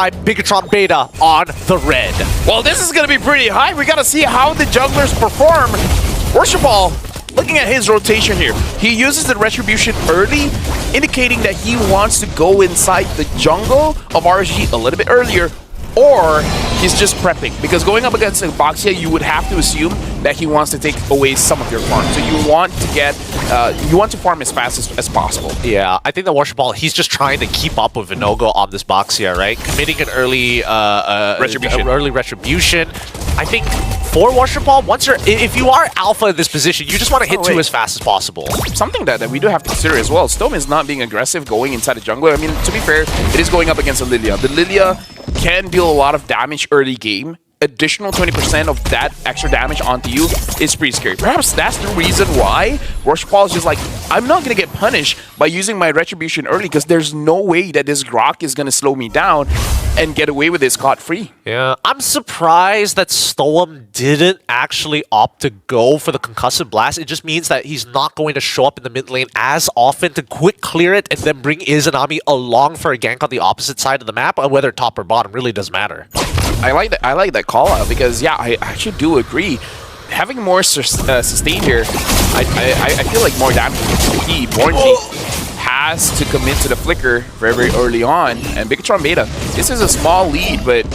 side, Bigetron Beta on the red. Well, this is going to be pretty high. We got to see how the junglers perform. Worship Ball, looking at his rotation here, he uses the Retribution early, indicating that he wants to go inside the jungle of RSG a little bit earlier, or he's just prepping. Because going up against Boxia, you would have to assume that he wants to take away some of your farm. So you want to get, you want to farm as fast as possible. Yeah, I think the Worship Ball, he's just trying to keep up with Vinogo on this Boxia, right? Committing an early retribution. I think for Worship Ball, if you are alpha in this position, you just want to hit two as fast as possible. Something that we do have to consider as well. Stone is not being aggressive going inside the jungle. I mean, to be fair, it is going up against a Lilia. The Lilia can deal a lot of damage early game. Additional 20% of that extra damage onto you is pretty scary. Perhaps that's the reason why Worship Ball is just like, I'm not going to get punished by using my Retribution early because there's no way that this Grok is going to slow me down and get away with it scot-free. Yeah, I'm surprised that Stoem didn't actually opt to go for the Concussive Blast. It just means that he's not going to show up in the mid lane as often to quick clear it and then bring Izanami along for a gank on the opposite side of the map, whether top or bottom really does matter. I like that call out because yeah, I actually do agree. Having more sustain here, I feel like more damage is key. Bornzy has to commit to the flicker very early on, and Bigetron Beta, this is a small lead, but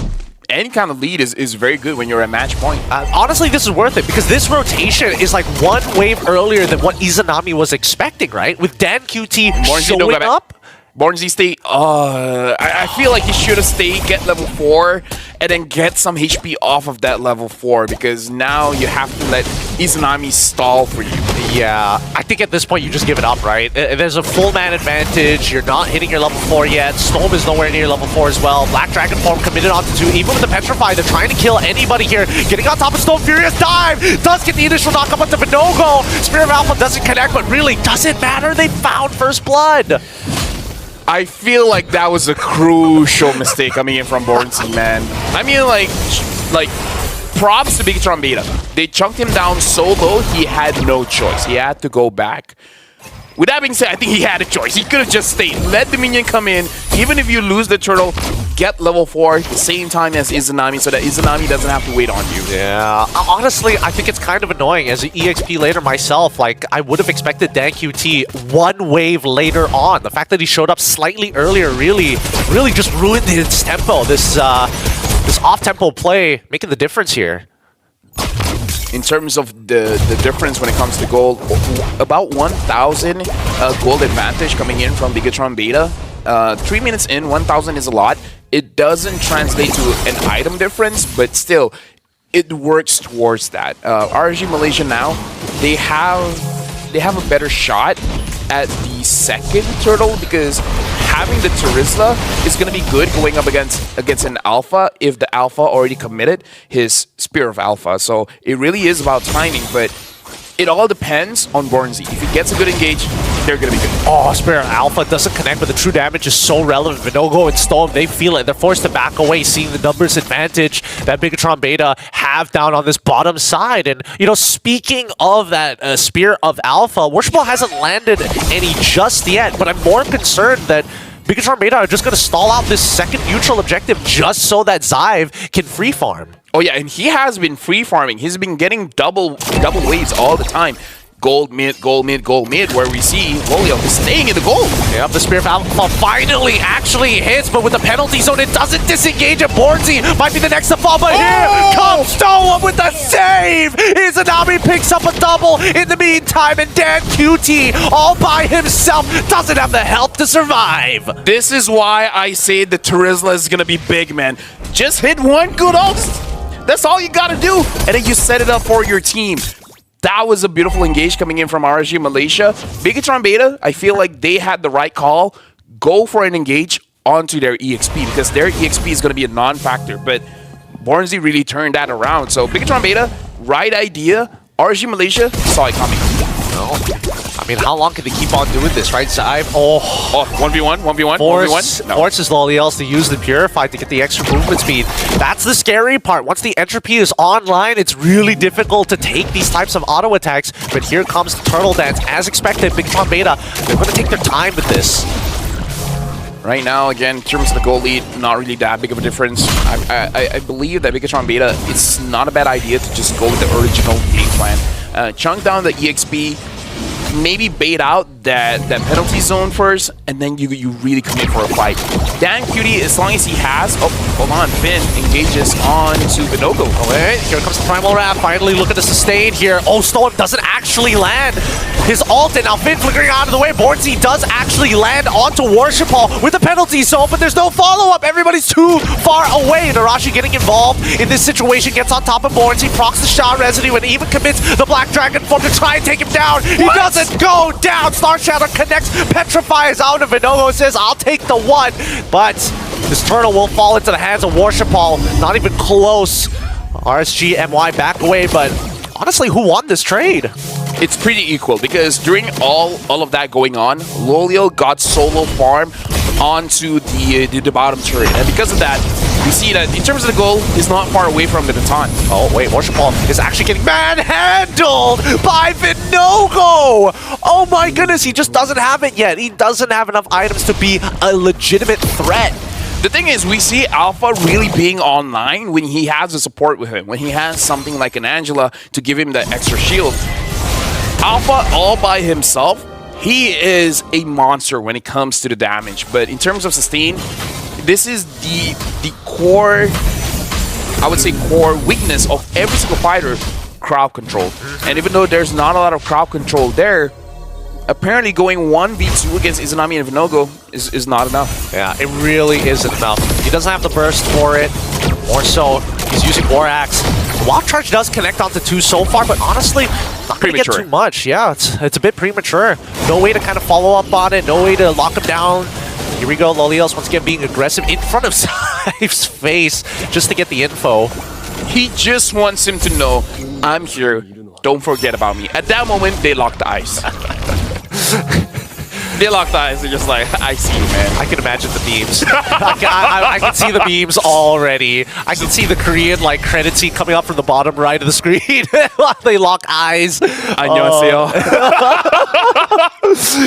any kind of lead is very good when you're at match point. Honestly, this is worth it because this rotation is like one wave earlier than what Izanami was expecting, right? With Dan QT showing up. Bornzy stay. I feel like he should have stayed, get level 4, and then get some HP off of that level 4 because now you have to let Izanami stall for you. Yeah, I think at this point you just give it up, right? There's a full man advantage. You're not hitting your level 4 yet. Storm is nowhere near level 4 as well. Black Dragon form committed onto 2. Even with the Petrify, they're trying to kill anybody here. Getting on top of Storm, Furious dive! Does get the initial knock up onto Vinogo. Spirit of Alpha doesn't connect, but really doesn't matter. They found first blood. I feel like that was a crucial mistake coming in from Bornzy, man. I mean, like props to Bigetron Beta. They chunked him down so low, he had no choice. He had to go back. With that being said, I think he had a choice. He could have just stayed. Let the minion come in. Even if you lose the turtle, get level 4 at the same time as Izanami so that Izanami doesn't have to wait on you. Yeah, honestly, I think it's kind of annoying. As an EXP later myself, like, I would have expected Dan QT one wave later on. The fact that he showed up slightly earlier really just ruined his tempo. This off-tempo play making the difference here. In terms of the difference when it comes to gold, about 1,000 gold advantage coming in from Bigetron Beta. 3 minutes in, 1,000 is a lot. It doesn't translate to an item difference, but still, it works towards that. RSG Malaysia now, they have a better shot at the second turtle because having the Terizla is going to be good going up against an alpha if the alpha already committed his Spear of Alpha. So it really is about timing, but it all depends on Bornzy. If he gets a good engage, they're going to be good. Oh, Spirit Alpha doesn't connect, but the true damage is so relevant. Vinogo and Storm, they feel it. They're forced to back away, seeing the numbers advantage that Bigetron Beta have down on this bottom side. And, you know, speaking of that Spear of Alpha, Worship Ball hasn't landed any just yet, but I'm more concerned that Bigetron Beta are just going to stall out this second neutral objective just so that Zyve can free farm. Oh yeah, and he has been free farming. He's been getting double waves all the time. Gold mid, gold mid, gold mid, where we see Wolio is staying in the gold. Yep, the Spear of Alpha finally actually hits, but with the penalty zone, it doesn't disengage. And Bornzy might be the next to fall, but here comes Stoem with the save! Izanami picks up a double in the meantime, and Dan QT, all by himself, doesn't have the health to survive. This is why I say the Terizla is gonna be big, man. Just hit one good ult. That's all you gotta do, and then you set it up for your team. That was a beautiful engage coming in from RSG Malaysia. Bigetron Beta, I feel like they had the right call. Go for an engage onto their EXP because their EXP is going to be a non-factor. But Bornzy really turned that around. So Bigetron Beta, right idea. RSG Malaysia saw it coming. No. I mean, how long can they keep on doing this, right? Zyve, 1v1, 1v1, 1v1. No. Forces Loliels to use the Purify to get the extra movement speed. That's the scary part. Once the entropy is online, it's really difficult to take these types of auto attacks. But here comes the Turtle Dance. As expected, Bigetron Beta, they're going to take their time with this. Right now, again, in terms of the goal lead, not really that big of a difference. I believe that Bigetron Beta, it's not a bad idea to just go with the original game plan. Chunk down the EXP, maybe bait out that penalty zone first, and then you really commit for a fight. Dan Cutie, as long as he has... Oh, hold on. Finn engages on to Vinogo. Oh, wait, here comes the Primal Wrath, finally looking to sustain here. Oh, Storm doesn't actually land his ult, and now Finn flickering out of the way. Bornsey does actually land onto Worship Hall with the penalty zone, but there's no follow-up. Everybody's too far away. Narashi getting involved in this situation, gets on top of Bornsey, procs the shot residue, and even commits the Black Dragon form to try and take him down. He doesn't go down. Star Shatter connects, petrifies out, and Vinogo says, I'll take the one. But this turtle will fall into the hands of Worship Hall. Not even close. RSG, MY back away, but honestly, who won this trade? It's pretty equal because during all of that going on, Lolio got solo farm onto the bottom turret. And because of that, we see that in terms of the goal, he's not far away from the baton. Oh, wait, Worship Hall is actually getting manhandled by Vinogo! Oh my goodness, he just doesn't have it yet. He doesn't have enough items to be a legitimate threat. The thing is, we see Alpha really being online when he has the support with him, when he has something like an Angela to give him the extra shield. Alpha all by himself, he is a monster when it comes to the damage, but in terms of sustain, this is the core, I would say core weakness of every single fighter, crowd control. And even though there's not a lot of crowd control there, apparently going 1v2 against Izanami and Vinogo is not enough. Yeah, it really isn't enough. He doesn't have the burst for it. More so, he's using War Axe. Wild Charge does connect onto 2 so far, but honestly, not going to get too much. Yeah, it's a bit premature. No way to kind of follow up on it. No way to lock him down. Here we go, Lolios once again being aggressive in front of Sai's face just to get the info. He just wants him to know, I'm here, don't forget about me. At that moment, they locked eyes. They locked eyes. They're just like, I see you, man. I can imagine the memes. I can see the memes already. I can see the Korean like credit scene coming up from the bottom right of the screen while they lock eyes. 안녕하세요.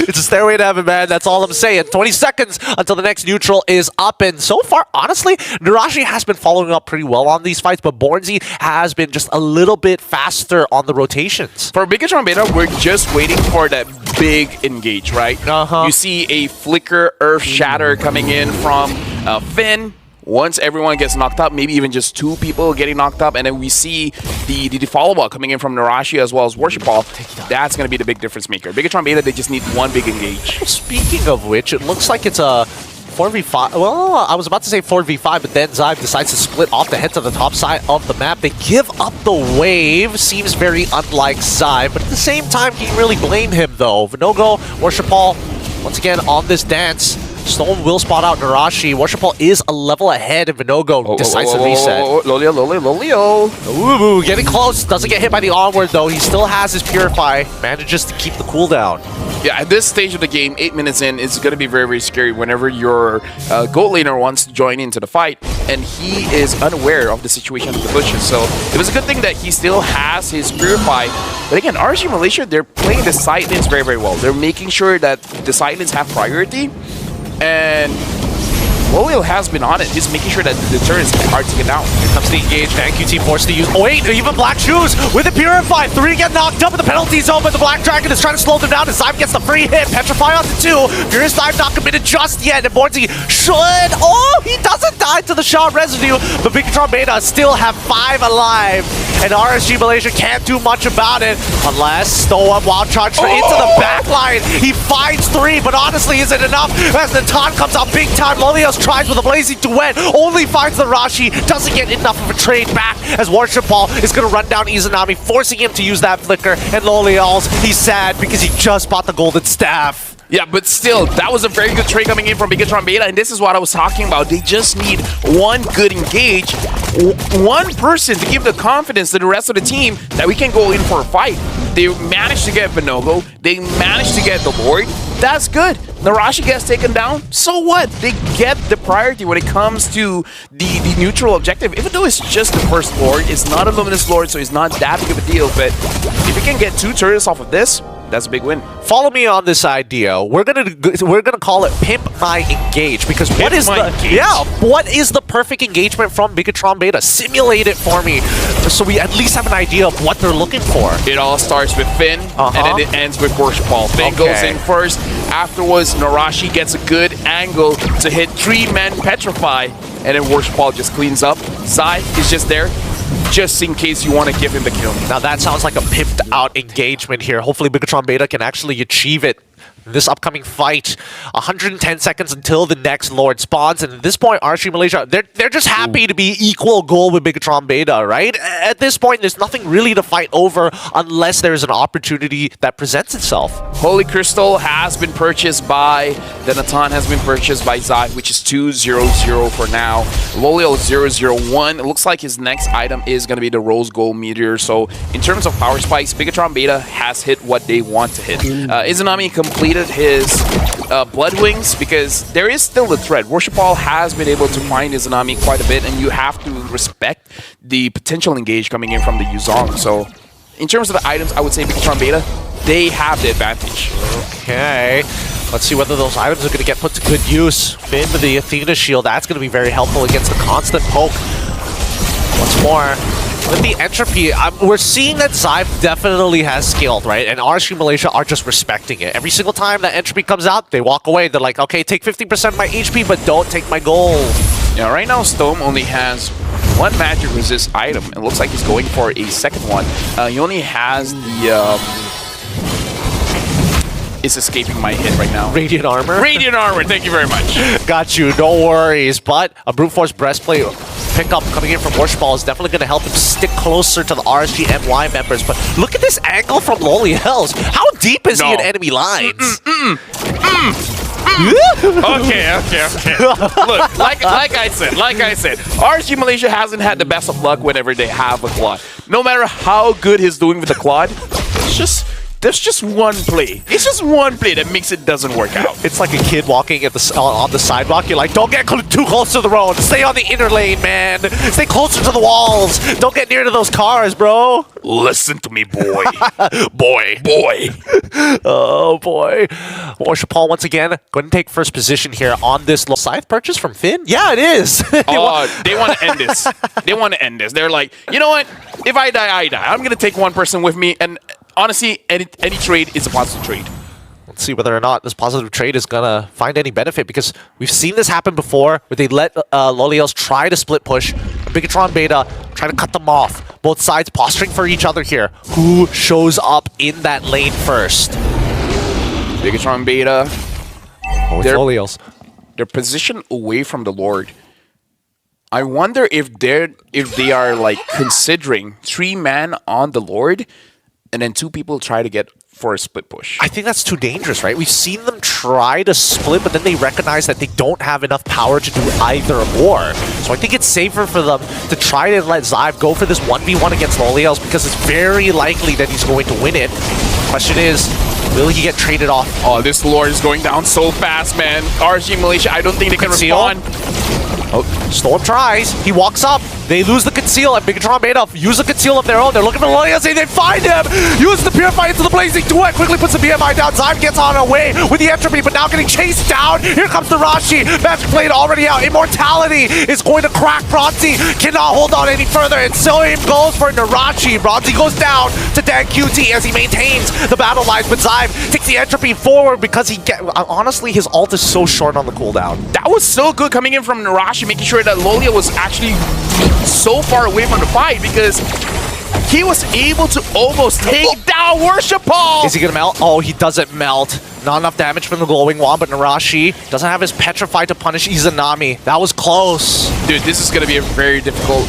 It's a stairway to heaven, man. That's all I'm saying. 20 seconds until the next neutral is up. And so far, honestly, Narashi has been following up pretty well on these fights, but Bornsey has been just a little bit faster on the rotations. For Bigetron Beta, we're just waiting for that big engage, right? You see a flicker, earth shatter coming in from Finn. Once everyone gets knocked up, maybe even just 2 people getting knocked up, and then we see the follow-up coming in from Narashi as well as Worship Hall. That's going to be the big difference maker. Bigetron Beta, they just need one big engage. Speaking of which, it looks like it's a 4v5. Well, I was about to say 4v5, but then Zybe decides to split off the head to the top side of the map. They give up the wave. Seems very unlike Zybe, but at the same time, can you really blame him, though? Vinogo, Worship Hall, once again on this dance. Stone will spot out Narashi. Worship Hall is a level ahead, and Vinogo decides to reset. Lolio. Ooh, getting close. Doesn't get hit by the onward, though. He still has his Purify. Manages to keep the cooldown. Yeah, at this stage of the game, 8 minutes in, it's going to be very, very scary whenever your gold laner wants to join into the fight, and he is unaware of the situation of the bushes. So it was a good thing that he still has his Purify. But again, RSG Malaysia, they're playing the side lanes very, very well. They're making sure that the side lanes have priority. And Lolio has been on it. He's making sure that the turrets are taken down. Here comes the engage. QT forced to use... Oh, wait, even Black Shoes with the Purify. 3 get knocked up in the penalty zone, but the Black Dragon is trying to slow them down, and Zybe gets the free hit. Petrify onto 2. Furious Dive not committed just yet, and Bornsey should... Oh, he doesn't die to the shot residue, but Bigetron Beta still have 5 alive, and RSG Malaysia can't do much about it unless Stoa Wild Charge into the back line. He finds 3, but honestly, is it enough? As the taunt comes out big time, Lolios tries with a blazing duet, only finds the Rashi, doesn't get enough of a trade back as Worship Hall is going to run down Izanami, forcing him to use that flicker, and Lolios, he's sad because he just bought the golden staff. Yeah, but still, that was a very good trade coming in from Bigetron Beta, and this is what I was talking about. They just need one good engage, one person to give the confidence to the rest of the team that we can go in for a fight. They managed to get Vinogo. They managed to get the Lord. That's good. Narashi gets taken down. So what? They get the priority when it comes to the neutral objective. Even though it's just the first Lord, it's not a Luminous Lord, so it's not that big of a deal. But if we can get 2 turrets off of this, that's a big win. Follow me on this idea. We're gonna call it Pimp My Engage, because what is the perfect engagement from Bigetron Beta? Simulate it for me, so we at least have an idea of what they're looking for. It all starts with Finn, and then it ends with Worshipball. Finn goes in first. Afterwards, Narashi gets a good angle to hit 3-man Petrify, and then Worshipball just cleans up. Zai is just there, just in case you want to give him the kill. Now that sounds like a pimped out engagement here. Hopefully Bigetron Beta can actually achieve it in this upcoming fight. 110 seconds until the next Lord spawns, and at this point, RSG Malaysia, they're just happy to be equal goal with Bigetron Beta, right? At this point, there's nothing really to fight over unless there's an opportunity that presents itself. Holy Crystal has been purchased by the Natan, has been purchased by Zai, which is 2-0-0 for now. Lolio 0-0-1. It looks like his next item is going to be the Rose Gold Meteor. So in terms of power spikes, Bigetron Beta has hit what they want to hit. Izanami completed his Blood Wings, because there is still the threat. Worshipball has been able to find Izanami quite a bit, and you have to respect the potential engage coming in from the Yuzong. So in terms of the items, I would say Bigetron Beta, they have the advantage. Okay. Let's see whether those items are going to get put to good use. Finn with the Athena shield, that's going to be very helpful against the constant poke. What's more, with the entropy, we're seeing that Zai definitely has scaled, right? And RSG Malaysia are just respecting it. Every single time that entropy comes out, they walk away. They're like, okay, take 50% of my HP, but don't take my gold. Yeah, right now Storm only has one magic resist item. It looks like he's going for a second one. He only has the... It's escaping my hit right now. Radiant Armor? Radiant Armor, thank you very much. Got you, no worries. But a Brute Force Breastplate pickup coming in from Worshipball is definitely going to help him stick closer to the RSG MY members. But look at this angle from Loli Hells. How deep is he in enemy lines? Okay. Look, like I said, RSG Malaysia hasn't had the best of luck whenever they have a quad. No matter how good he's doing with the quad, there's just one play. It's just one play that makes it doesn't work out. It's like a kid walking at on the sidewalk. You're like, don't get too close to the road. Stay on the inner lane, man. Stay closer to the walls. Don't get near to those cars, bro. Listen to me, boy. boy. Oh, boy. Worshipball, once again, going to take first position here on this Scythe purchase from Finn. Yeah, it is. They want to end this. They want to end this. They're like, you know what? If I die, I die. I'm going to take one person with me, and honestly, any trade is a positive trade. Let's see whether or not this positive trade is going to find any benefit, because we've seen this happen before, where they let Loliels try to split push, Bigetron Beta try to cut them off. Both sides posturing for each other here. Who shows up in that lane first? Bigetron Beta. Loliels. They're positioned away from the Lord. I wonder if they are like considering 3-man on the Lord, and then 2 people try to get for a split push. I think that's too dangerous, right? We've seen them try to split, but then they recognize that they don't have enough power to do either or. So I think it's safer for them to try to let Zyve go for this 1v1 against Loliels, because it's very likely that he's going to win it. Question is, will he get traded off? Oh, this Lord is going down so fast, man. RSG Malaysia, I don't think they can respond. Oh, Storm tries. He walks up. They lose the conceal, and Bigetron Beta use a conceal of their own. They're looking for Loliels, and they find him! Use the Purify into the Blazing Duet, quickly puts the BMI down. Zyme gets on her way with the entropy, but now getting chased down. Here comes the Rashi. Magic Blade already out. Immortality is going to crack Bronzy. Cannot hold on any further, and so him goes for Narashi. Bronzy goes down to Dan QT as he maintains the battle lines, but Zyme takes the entropy forward because honestly, his ult is so short on the cooldown. That was so good coming in from Narashi, making sure that Lolia was actually so far away from the fight, because he was able to almost take down Worshipball. Is he gonna melt? Oh, he doesn't melt. Not enough damage from the glowing wand, but Narashi doesn't have his Petrify to punish Izanami. That was close. Dude, this is going to be a very difficult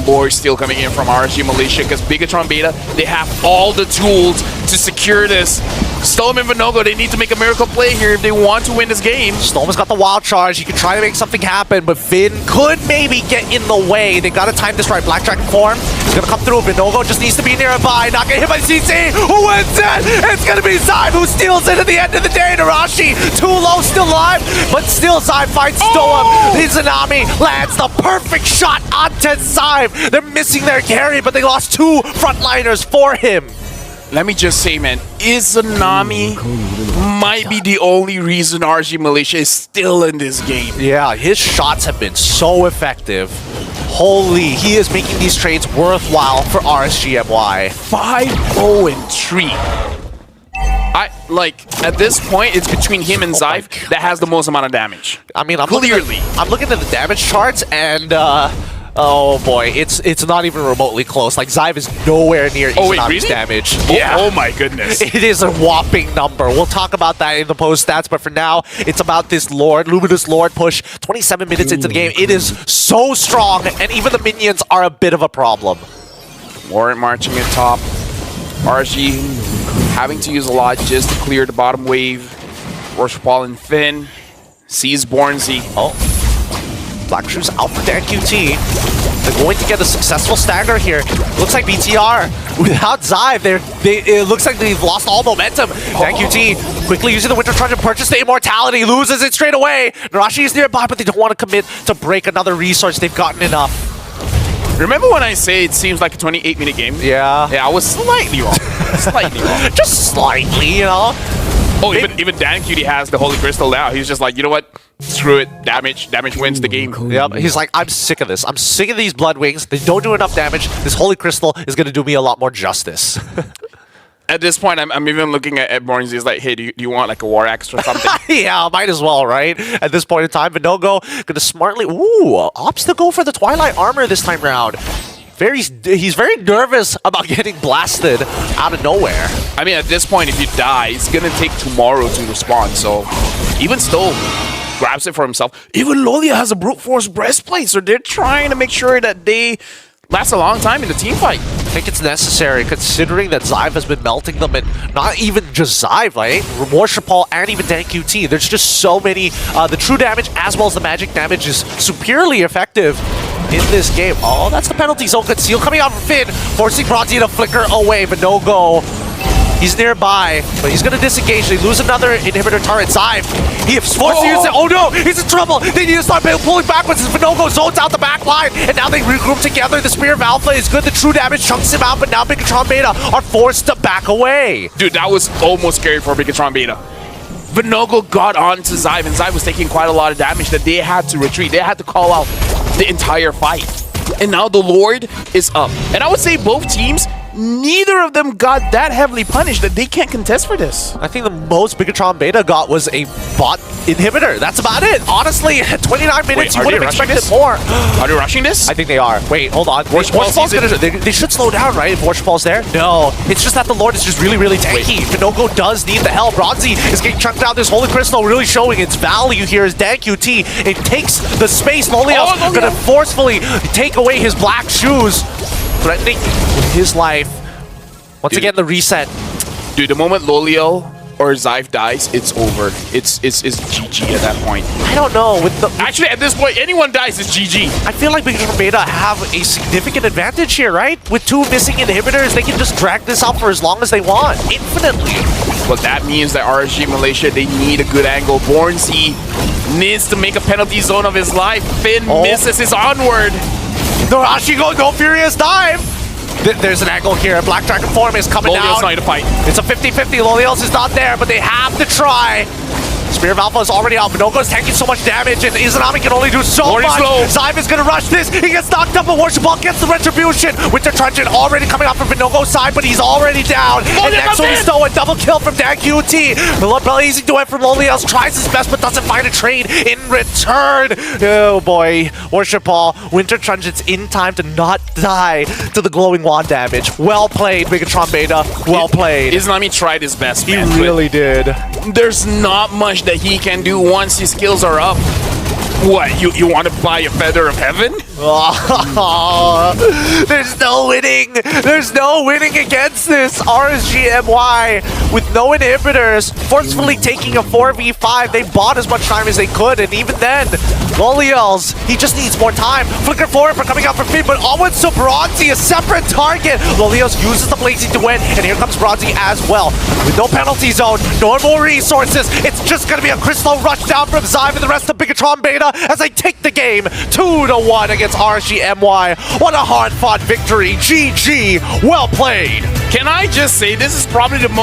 Lord steal coming in from RSG Malaysia, because Bigetron Beta, they have all the tools to secure this. Storm and Vinogo, they need to make a miracle play here if they want to win this game. Storm has got the wild charge. He can try to make something happen, but Finn could maybe get in the way. They got to time this right. Black Dragon form is going to come through. Vinogo just needs to be nearby. Not getting hit by CC. Who wins it? It's going to be Zyme who steals it at the end of the day. Narashi, too low, still alive, but still Zyme fights Storm. Izanami lands the perfect shot onto Zyme. They're missing their carry, but they lost 2 frontliners for him. let me just say, man, Izanami might be the only reason RG Militia is still in this game. Yeah, his shots have been so effective. Holy, he is making these trades worthwhile for RSGMY. 5-0-3. At this point, it's between him and Zyve that has the most amount of damage. I mean, I'm clearly. looking at the damage charts, and oh boy, it's not even remotely close. Like, Zyve is nowhere near Izanami's damage. Yeah. Oh my goodness. It is a whopping number. We'll talk about that in the post stats, but for now, it's about this Luminous Lord push. 27 minutes into the game. It is so strong, and even the minions are a bit of a problem. Warren marching at top. RG having to use a lot just to clear the bottom wave. Worship Ball and Finn sees Bornzy. Oh. Black Shoes out for Dan QT. They're going to get a successful stagger here. Looks like BTR, without Zyve, it looks like they've lost all momentum. Dan QT quickly using the Winter Truncheon to purchase the immortality, loses it straight away. Narashi is nearby, but they don't want to commit to break another resource. They've gotten enough. Remember when I say it seems like a 28-minute game? Yeah. Yeah, I was slightly wrong. Slightly wrong. Just slightly, you know? Oh, even Dan QT has the Holy Crystal now. He's just like, you know what? Screw it. Damage wins the game. Yep. He's like, I'm sick of this. I'm sick of these Blood Wings. They don't do enough damage. This Holy Crystal is going to do me a lot more justice. At this point, I'm even looking at Bornzy. He's like, hey, do you want like a War Axe or something? Yeah, might as well, right? At this point in time, Vinogo going to smartly... Ooh, opts to go for the Twilight Armor this time round. He's very nervous about getting blasted out of nowhere. I mean, at this point, if you die, it's going to take tomorrow to respawn. So even still, grabs it for himself. Even Lolia has a Brute Force Breastplate, so they're trying to make sure that they last a long time in the team fight. I think it's necessary, considering that Zyve has been melting them, and not even just Zyve, right? Worship Paul and even Dan QT. There's just so many. The true damage as well as the magic damage is superiorly effective in this game. Oh, that's the penalty zone conceal coming out from Finn, forcing Bronzy to flicker away, but no go. He's nearby, but he's going to disengage. They lose another inhibitor turret. Zyve, he is forced to use it. Oh no, he's in trouble. They need to start pulling backwards as Vinogo zones out the back line, and now they regroup together. The Spear of Alpha is good. The true damage chunks him out, but now Bigetron Beta are forced to back away. Dude, that was almost scary for Bigetron Beta. Vinogo got onto Zyve, and Zyve was taking quite a lot of damage that they had to retreat. They had to call out the entire fight. And now the Lord is up. And I would say both teams, neither of them got that heavily punished that they can't contest for this. I think the most Bigetron Beta got was a bot inhibitor. That's about it. Honestly, 29 minutes, you would have expected more. Are they rushing this? I think they are. Wait, hold on. Worship Ball's they should slow down, right, if Worship Ball's there? No. It's just that the Lord is just really, really tanky. Vinogo does need the help. Bronzy is getting chunked out. This Holy Crystal really showing its value here as Dan QT. It takes the space. Loliel's going to forcefully take away his black shoes, threatening with his life. Once again, the reset. Dude, the moment Loliel or Zyve dies, it's over. It's GG at that point. I don't know. Actually, at this point, anyone dies is GG. I feel like Bigetron Beta have a significant advantage here, right? With two missing inhibitors, they can just drag this out for as long as they want, infinitely. Well, that means that RSG Malaysia, they need a good angle. Bornzy needs to make a penalty zone of his life. Finn misses his onward. Narashi going no furious dive. There's an angle here. Black Dragon form is coming down. Loliel's not to fight. It's a 50-50. Loliel's is not there, but they have to try. Spear of Alpha is already out. Vinogo's taking so much damage, and Izanami can only do so much. Zyve is going to rush this. He gets knocked up, but Worship Ball gets the retribution. Winter Truncheon already coming out from Vinogo's side, but he's already down. And next one is a double kill from Dan QT. Blazing duet from Loliel's tries his best, but doesn't find a trade in return. Oh boy. Worship Ball, Winter Truncheon's in time to not die to the glowing wand damage. Well played, Bigetron Beta. Well played. Izanami tried his best, He man. really did. There's not much that he can do once his skills are up. What, you want to buy a Feather of Heaven? Oh, there's no winning. There's no winning against this. RSGMY with no inhibitors, forcefully taking a 4v5. They bought as much time as they could, and even then, Loliel's, he just needs more time. Flicker forward for coming out for Finn, but onwards to Bronzy, a separate target. Loliel's uses the Blazing Duet, and here comes Bronzy as well. With no penalty zone, normal resources, it's just going to be a Crystal rush down from Zyve and the rest of Bigetron Beta as they take the game 2-1 against against RGMY. What a hard-fought victory. GG. Well played. Can I just say, this is probably the most